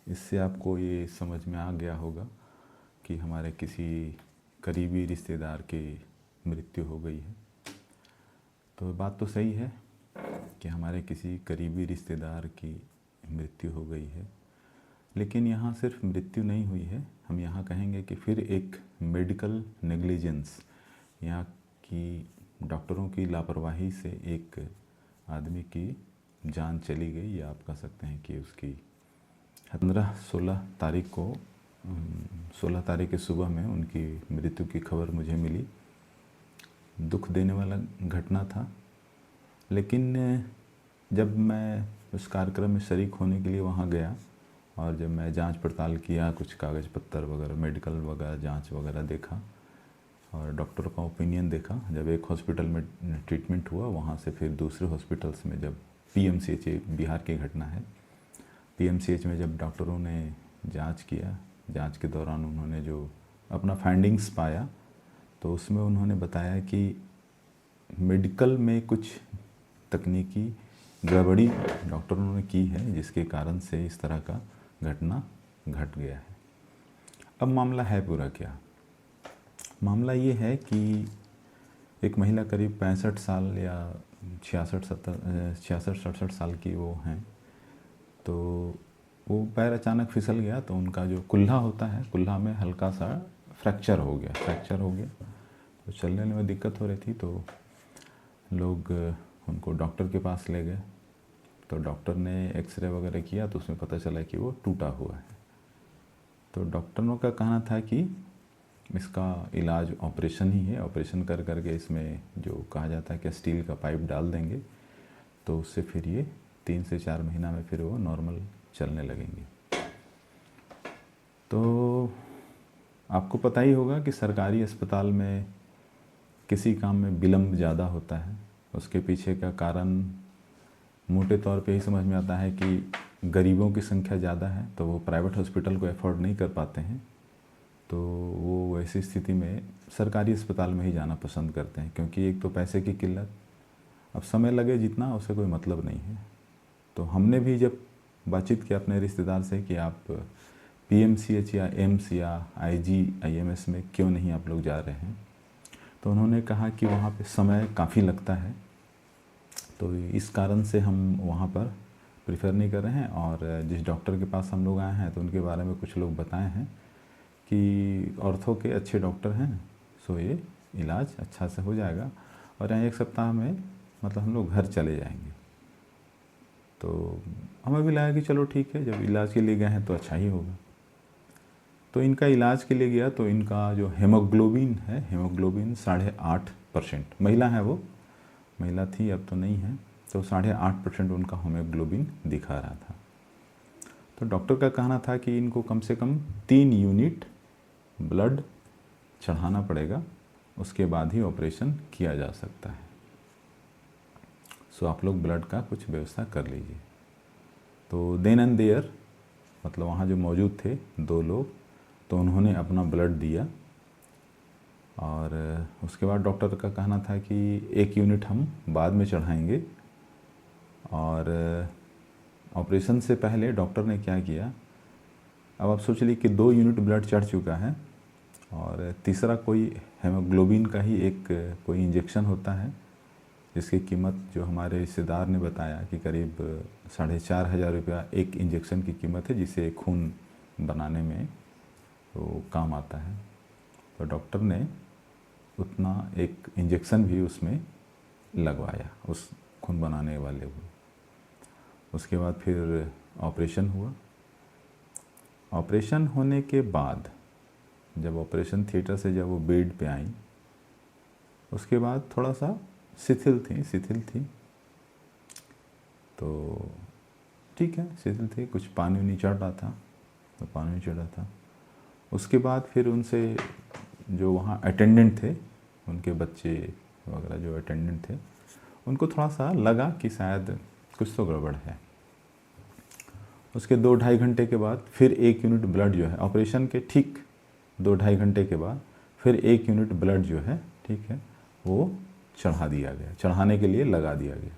इससे आपको ये समझ में आ गया होगा कि हमारे किसी करीबी रिश्तेदार की मृत्यु हो गई है। तो बात तो सही है कि हमारे किसी करीबी रिश्तेदार की मृत्यु हो गई है, लेकिन यहाँ सिर्फ मृत्यु नहीं हुई है, हम यहाँ कहेंगे कि फिर एक मेडिकल नेग्लिजेंस, यहाँ की डॉक्टरों की लापरवाही से एक आदमी की जान चली गई, या आप कह सकते हैं कि उसकी 15-16 तारीख को 16 तारीख की सुबह में उनकी मृत्यु की खबर मुझे मिली। दुख देने वाला घटना था, लेकिन जब मैं उस कार्यक्रम में शरीक होने के लिए वहाँ गया और जब मैं जांच पड़ताल किया, कुछ कागज़ पत्तर वगैरह, मेडिकल वगैरह जांच वगैरह देखा और डॉक्टर का ओपिनियन देखा, जब एक हॉस्पिटल में ट्रीटमेंट हुआ, वहाँ से फिर दूसरे हॉस्पिटल्स में, जब पीएमसीएच, बिहार की घटना है, पीएमसीएच में जब डॉक्टरों ने जांच किया, जांच के दौरान उन्होंने जो अपना फाइंडिंग्स पाया, तो उसमें उन्होंने बताया कि मेडिकल में कुछ तकनीकी गड़बड़ी डॉक्टरों ने की है, जिसके कारण से इस तरह का घटना घट गया है। अब मामला है पूरा क्या? मामला ये है कि एक महिला करीब 65 साल या 66-67 साल की वो हैं, तो वो पैर अचानक फिसल गया, तो उनका जो कुल्हा होता है, कुल्हा में हल्का सा फ्रैक्चर हो गया, तो चलने में दिक्कत हो रही थी। तो लोग उनको डॉक्टर के पास ले गए, तो डॉक्टर ने एक्सरे वगैरह किया, तो उसमें पता चला कि वो टूटा हुआ है। तो डॉक्टरों का कहना था कि इसका इलाज ऑपरेशन ही है, ऑपरेशन कर करके इसमें जो कहा जाता है कि स्टील का पाइप डाल देंगे, तो उससे फिर ये 3 से 4 महीना में फिर वो नॉर्मल चलने लगेंगे। तो आपको पता ही होगा कि सरकारी अस्पताल में किसी काम में विलम्ब ज़्यादा होता है। उसके पीछे का कारण मोटे तौर पे ही समझ में आता है कि गरीबों की संख्या ज़्यादा है, तो वो प्राइवेट हॉस्पिटल को अफोर्ड नहीं कर पाते हैं, तो वो ऐसी स्थिति में सरकारी अस्पताल में ही जाना पसंद करते हैं, क्योंकि एक तो पैसे की किल्लत, अब समय लगे जितना उससे कोई मतलब नहीं है। तो हमने भी जब बातचीत किया अपने रिश्तेदार से कि आप पीएमसीएच या एम्स या आईजीआईएमएस में क्यों नहीं आप लोग जा रहे हैं, तो उन्होंने कहा कि वहाँ पे समय काफ़ी लगता है, तो इस कारण से हम वहाँ पर प्रेफर नहीं कर रहे हैं। और जिस डॉक्टर के पास हम लोग आए हैं, तो उनके बारे में कुछ लोग बताए हैं कि ऑर्थो के अच्छे डॉक्टर हैं, सो ये इलाज अच्छा से हो जाएगा और यहाँ 1 सप्ताह में मतलब हम लोग घर चले जाएंगे। तो हमें भी लगा कि चलो ठीक है, जब इलाज के लिए गए हैं तो अच्छा ही होगा। तो इनका इलाज के लिए गया, तो इनका जो हेमोग्लोबिन है, हेमोग्लोबिन 8.5%, महिला है, वो महिला थी, अब तो नहीं है, तो 8.5% उनका हेमोग्लोबिन दिखा रहा था। तो डॉक्टर का कहना था कि इनको कम से कम 3 यूनिट ब्लड चढ़ाना पड़ेगा, उसके बाद ही ऑपरेशन किया जा सकता है। सो आप लोग ब्लड का कुछ व्यवस्था कर लीजिए। तो देन एंड देयर, मतलब वहाँ जो मौजूद थे 2 लोग, तो उन्होंने अपना ब्लड दिया और उसके बाद डॉक्टर का कहना था कि 1 यूनिट हम बाद में चढ़ाएंगे। और ऑपरेशन से पहले डॉक्टर ने क्या किया, अब आप सोच लीजिए कि 2 यूनिट ब्लड चढ़ चुका है और तीसरा कोई हेमोग्लोबिन का ही एक कोई इंजेक्शन होता है, जिसकी कीमत जो हमारे रिश्तेदार ने बताया कि करीब 4,500 रुपया एक इंजेक्शन की कीमत है, जिसे खून बनाने में वो काम आता है। तो डॉक्टर ने उतना एक इंजेक्शन भी उसमें लगवाया, उस खून बनाने वाले को। उसके बाद फिर ऑपरेशन हुआ। ऑपरेशन होने के बाद जब ऑपरेशन थिएटर से जब वो बेड पे आई, उसके बाद थोड़ा सा शिथिल थी, तो ठीक है, शिथिल थी, कुछ पानी नहीं चढ़ रहा था, तो पानी नहीं चढ़ रहा था। उसके बाद फिर उनसे जो वहाँ अटेंडेंट थे, उनके बच्चे वगैरह जो अटेंडेंट थे, उनको थोड़ा सा लगा कि शायद कुछ तो गड़बड़ है। उसके 2-2.5 घंटे के बाद फिर 1 यूनिट ब्लड जो है, ऑपरेशन के ठीक 2-2.5 घंटे के बाद फिर 1 यूनिट ब्लड जो है, ठीक है, वो चढ़ा दिया गया, चढ़ाने के लिए लगा दिया गया।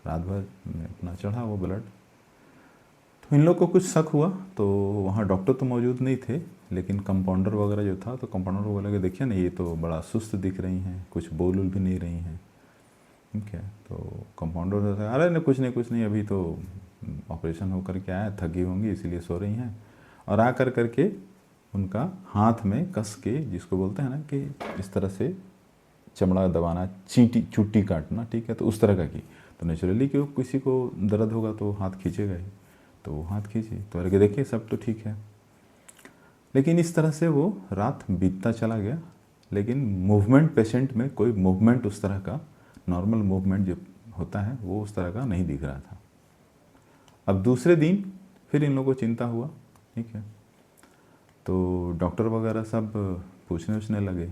रात भर में अपना चढ़ा वो ब्लड। तो इन लोग को कुछ शक हुआ, तो वहाँ डॉक्टर तो मौजूद नहीं थे, लेकिन कंपाउंडर वगैरह जो था, तो कंपाउंडर को बोला कि देखिए ना, ये तो बड़ा सुस्त दिख रही हैं, कुछ बोल भी नहीं रही हैं। ठीक है, तो कंपाउंडर था, अरे नहीं कुछ नहीं, अभी तो ऑपरेशन होकर के आया, थकी होंगी इसीलिए सो रही हैं। और आ कर करके उनका हाथ में कस के, जिसको बोलते हैं ना कि इस तरह से चमड़ा दबाना, चुट्टी काटना, ठीक है, तो उस तरह का की। तो नेचुरली कि किसी को दर्द होगा तो हाथ खींचेगा ही, तो वो हाथ खींची, तो अरे देखिए सब तो ठीक है। लेकिन इस तरह से वो रात बीतता चला गया, लेकिन मूवमेंट, पेशेंट में कोई मूवमेंट उस तरह का, नॉर्मल मूवमेंट जो होता है वो उस तरह का नहीं दिख रहा था। अब दूसरे दिन फिर इन लोगों को चिंता हुआ, ठीक है, तो डॉक्टर वगैरह सब पूछने लगे।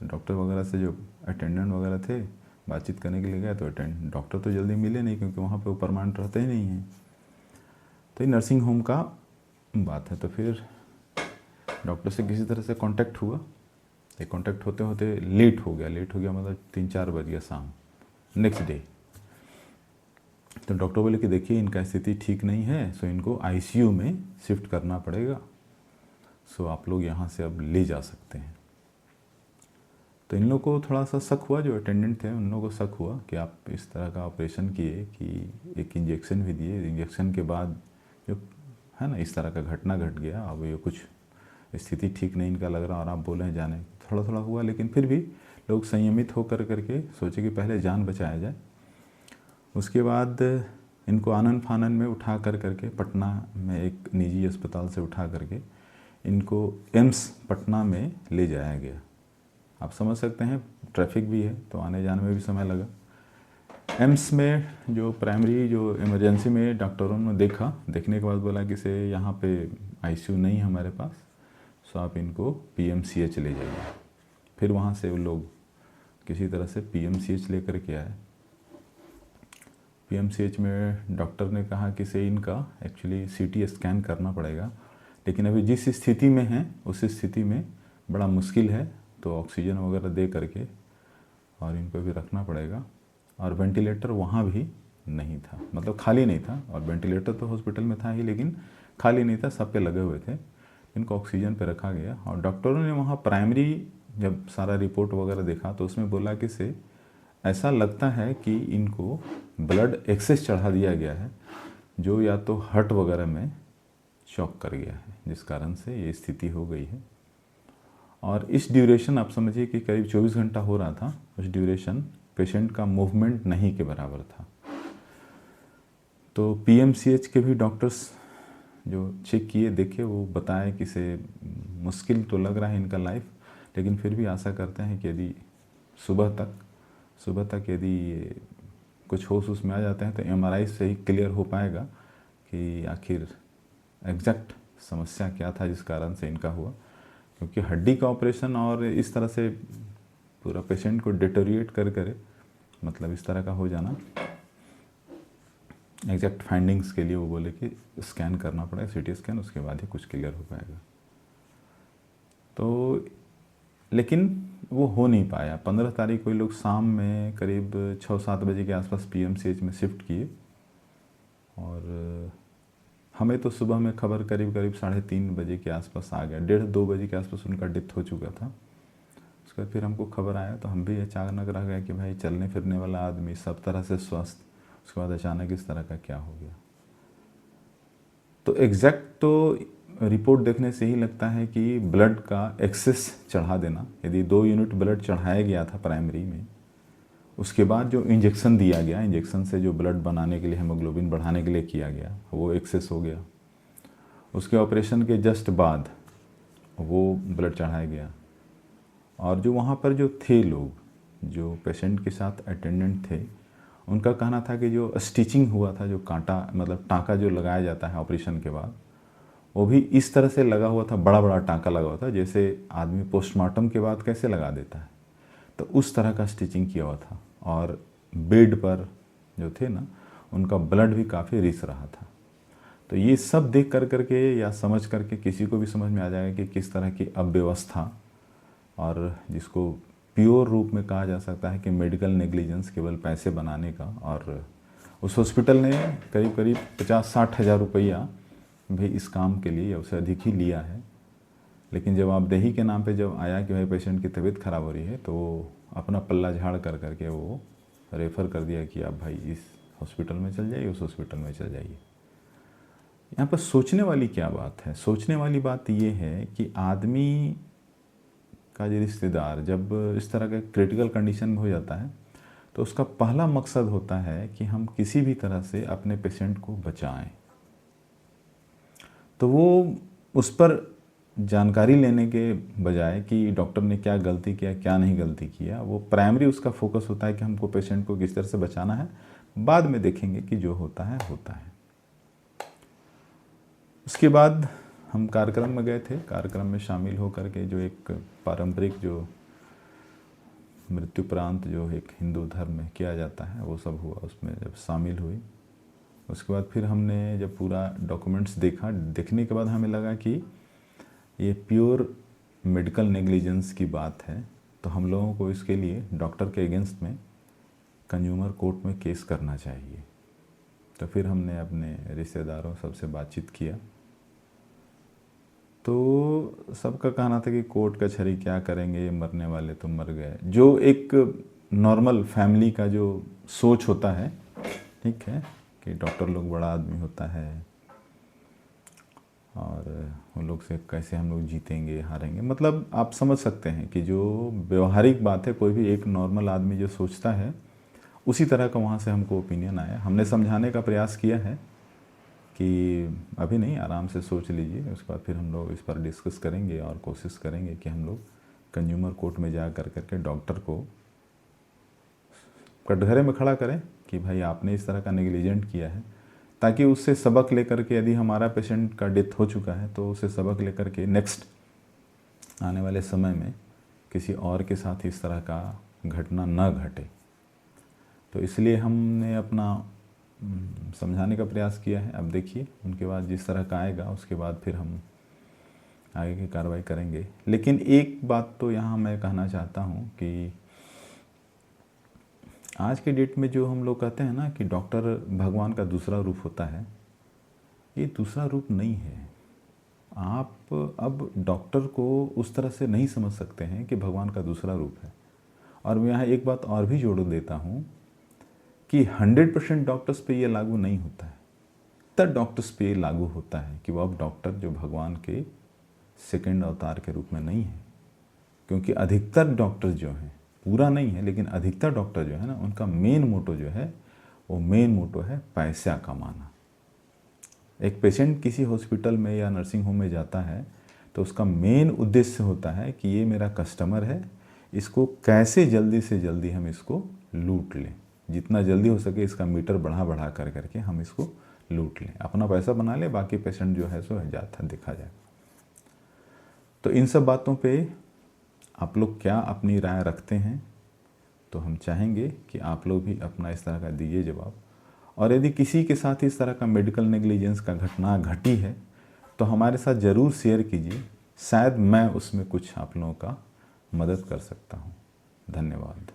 डॉक्टर वगैरह से जो अटेंडेंट वगैरह थे, बातचीत करने के लिए गए, तो डॉक्टर तो जल्दी मिले नहीं, क्योंकि वहाँ पे वो परमानेंट रहते ही नहीं हैं। तो ये नर्सिंग होम का बात है। तो फिर डॉक्टर से किसी तरह से कांटेक्ट हुआ। ये कांटेक्ट होते होते लेट हो गया मतलब 3-4 बज गया शाम, नेक्स्ट डे। तो डॉक्टर बोले कि देखिए इनका स्थिति ठीक नहीं है, सो इनको आईसीयू में शिफ्ट करना पड़ेगा, सो आप लोग यहाँ से अब ले जा सकते हैं। तो इन लोगों को थोड़ा सा शक हुआ, जो अटेंडेंट थे उन लोगों को शक हुआ कि आप इस तरह का ऑपरेशन किए, कि एक इंजेक्शन भी दिए, इंजेक्शन के बाद जो है ना इस तरह का घटना घट गया, अब ये कुछ स्थिति ठीक नहीं इनका लग रहा, और आप बोले हैं जाने, थोड़ा हुआ। लेकिन फिर भी लोग संयमित होकर करके सोचे कि पहले जान बचाया जाए। उसके बाद इनको आनन फानन में उठा करके पटना में एक निजी अस्पताल से उठा करके इनको एम्स पटना में ले जाया गया। आप समझ सकते हैं, ट्रैफिक भी है तो आने जाने में भी समय लगा। एम्स में जो प्राइमरी, जो इमरजेंसी में डॉक्टरों ने देखने के बाद बोला कि से यहाँ पे आईसीयू नहीं है हमारे पास, सो आप इनको पीएमसीएच ले जाइए। फिर वहाँ से वो लोग किसी तरह से पीएमसीएच लेकर के आए। पीएमसीएच में डॉक्टर ने कहा कि से इनका एक्चुअली सीटी स्कैन करना पड़ेगा, लेकिन अभी जिस स्थिति में है उस स्थिति में बड़ा मुश्किल है, तो ऑक्सीजन वगैरह दे करके और इनको भी रखना पड़ेगा। और वेंटिलेटर वहाँ भी नहीं था, मतलब खाली नहीं था, और वेंटिलेटर तो हॉस्पिटल में था ही, लेकिन खाली नहीं था, सब पे लगे हुए थे। इनको ऑक्सीजन पे रखा गया। और डॉक्टरों ने वहाँ प्राइमरी जब सारा रिपोर्ट वगैरह देखा, तो उसमें बोला कि से ऐसा लगता है कि इनको ब्लड एक्सेस चढ़ा दिया गया है, जो या तो हार्ट वगैरह में शॉक कर गया है, जिस कारण से ये स्थिति हो गई है। और इस ड्यूरेशन आप समझिए कि करीब 24 घंटा हो रहा था, उस ड्यूरेशन पेशेंट का मूवमेंट नहीं के बराबर था। तो पीएमसीएच के भी डॉक्टर्स जो चेक किए, देखे, वो बताए कि से मुश्किल तो लग रहा है इनका लाइफ, लेकिन फिर भी आशा करते हैं कि यदि सुबह तक यदि कुछ होश उसमें आ जाते हैं तो एमआरआई से ही क्लियर हो पाएगा कि आखिर एग्जैक्ट समस्या क्या था जिस कारण से इनका हुआ। क्योंकि हड्डी का ऑपरेशन और इस तरह से पूरा पेशेंट को डिटोरिएट करे, मतलब इस तरह का हो जाना, एग्जैक्ट फाइंडिंग्स के लिए वो बोले कि स्कैन करना पड़ेगा, सीटी स्कैन, उसके बाद ही कुछ क्लियर हो पाएगा। तो लेकिन वो हो नहीं पाया। 15 तारीख को ये लोग शाम में करीब 6-7 बजे के आसपास पीएमसीएच में शिफ्ट किए, और हमें तो सुबह में खबर करीब 3:30 बजे के आसपास आ गया। 1:30-2 बजे के आसपास उनका डेथ हो चुका था। उसके बाद फिर हमको खबर आया, तो हम भी अचानक रह गए कि भाई चलने फिरने वाला आदमी, सब तरह से स्वस्थ, उसके बाद अचानक इस तरह का क्या हो गया। तो एग्जैक्ट तो रिपोर्ट देखने से ही लगता है कि ब्लड का एक्सेस चढ़ा देना, यदि 2 यूनिट ब्लड चढ़ाया गया था प्राइमरी में, उसके बाद जो इंजेक्शन दिया गया, इंजेक्शन से जो ब्लड बनाने के लिए, हेमोग्लोबिन बढ़ाने के लिए किया गया, वो एक्सेस हो गया। उसके ऑपरेशन के जस्ट बाद वो ब्लड चढ़ाया गया। और जो वहाँ पर जो थे लोग, जो पेशेंट के साथ अटेंडेंट थे, उनका कहना था कि जो स्टिचिंग हुआ था, जो कांटा मतलब टाँका जो लगाया जाता है ऑपरेशन के बाद, वो भी इस तरह से लगा हुआ था, बड़ा टाँका लगा हुआ था, जैसे आदमी पोस्टमार्टम के बाद कैसे लगा देता है, तो उस तरह का स्टिचिंग किया हुआ था। और बेड पर जो थे ना, उनका ब्लड भी काफ़ी रिस रहा था। तो ये सब देख करके या समझ करके किसी को भी समझ में आ जाएगा कि किस तरह की अव्यवस्था, और जिसको प्योर रूप में कहा जा सकता है कि मेडिकल नेग्लिजेंस, केवल पैसे बनाने का, और उस हॉस्पिटल ने करीब करीब 50-60 हज़ार रुपया भी इस काम के लिए या उससे अधिक ही लिया है। लेकिन जब आप देही के नाम पे जब आया कि भाई पेशेंट की तबीयत ख़राब हो रही है, तो वो अपना पल्ला झाड़ कर करके वो रेफ़र कर दिया कि आप भाई इस हॉस्पिटल में चल जाइए, उस हॉस्पिटल में चल जाइए। यहाँ पर सोचने वाली क्या बात है? सोचने वाली बात ये है कि आदमी का जो रिश्तेदार जब इस तरह के क्रिटिकल कंडीशन में हो जाता है, तो उसका पहला मकसद होता है कि हम किसी भी तरह से अपने पेशेंट को बचाएं। तो वो उस पर जानकारी लेने के बजाय कि डॉक्टर ने क्या गलती किया, क्या नहीं गलती किया, वो प्राइमरी उसका फोकस होता है कि हमको पेशेंट को किस तरह से बचाना है, बाद में देखेंगे कि जो होता है होता है। उसके बाद हम कार्यक्रम में गए थे। कार्यक्रम में शामिल होकर के जो एक पारंपरिक जो मृत्युपरांत जो एक हिंदू धर्म में किया जाता है वो सब हुआ, उसमें जब शामिल हुई। उसके बाद फिर हमने जब पूरा डॉक्यूमेंट्स देखा, देखने के बाद हमें लगा कि ये प्योर मेडिकल नेग्लिजेंस की बात है, तो हम लोगों को इसके लिए डॉक्टर के अगेंस्ट में कंज्यूमर कोर्ट में केस करना चाहिए। तो फिर हमने अपने रिश्तेदारों सबसे बातचीत किया, तो सबका कहना था कि कोर्ट कचहरी क्या करेंगे, ये मरने वाले तो मर गए। जो एक नॉर्मल फैमिली का जो सोच होता है, ठीक है, कि डॉक्टर लोग बड़ा आदमी होता है और उन लोग से कैसे हम लोग जीतेंगे हारेंगे, मतलब आप समझ सकते हैं कि जो व्यवहारिक बात है, कोई भी एक नॉर्मल आदमी जो सोचता है उसी तरह का वहाँ से हमको ओपिनियन आया। हमने समझाने का प्रयास किया है कि अभी नहीं, आराम से सोच लीजिए, उसके बाद फिर हम लोग इस पर डिस्कस करेंगे और कोशिश करेंगे कि हम लोग कंज्यूमर कोर्ट में जा कर के डॉक्टर को कटघरे में खड़ा करें कि भाई आपने इस तरह का नेग्लिजेंट किया है, ताकि उससे सबक लेकर के, यदि हमारा पेशेंट का डेथ हो चुका है तो उससे सबक लेकर के नेक्स्ट आने वाले समय में किसी और के साथ इस तरह का घटना न घटे। तो इसलिए हमने अपना समझाने का प्रयास किया है। अब देखिए उनके बाद जिस तरह का आएगा उसके बाद फिर हम आगे की कार्रवाई करेंगे। लेकिन एक बात तो यहाँ मैं कहना चाहता हूँ कि आज के डेट में जो हम लोग कहते हैं ना कि डॉक्टर भगवान का दूसरा रूप होता है, ये दूसरा रूप नहीं है। आप अब डॉक्टर को उस तरह से नहीं समझ सकते हैं कि भगवान का दूसरा रूप है। और मैं यहाँ एक बात और भी जोड़ देता हूँ कि 100% डॉक्टर्स पे ये लागू नहीं होता है, तब डॉक्टर्स पे ये लागू होता है कि वो अब डॉक्टर जो भगवान के सेकंड अवतार के रूप में नहीं है। क्योंकि अधिकतर डॉक्टर जो हैं, पूरा नहीं है लेकिन अधिकतर डॉक्टर जो है ना, उनका मेन मोटो जो है वो मेन मोटो है पैसा कमाना। एक पेशेंट किसी हॉस्पिटल में या नर्सिंग होम में जाता है तो उसका मेन उद्देश्य होता है कि ये मेरा कस्टमर है, इसको कैसे जल्दी से जल्दी हम इसको लूट लें, जितना जल्दी हो सके इसका मीटर बढ़ा कर करके हम इसको लूट लें, अपना पैसा बना लें, बाकी पेशेंट जो है सो जाता देखा जाए। तो इन सब बातों पे आप लोग क्या अपनी राय रखते हैं, तो हम चाहेंगे कि आप लोग भी अपना इस तरह का दीजिए जवाब। और यदि किसी के साथ इस तरह का मेडिकल नेग्लिजेंस का घटना घटी है तो हमारे साथ ज़रूर शेयर कीजिए, शायद मैं उसमें कुछ आप लोगों का मदद कर सकता हूँ। धन्यवाद।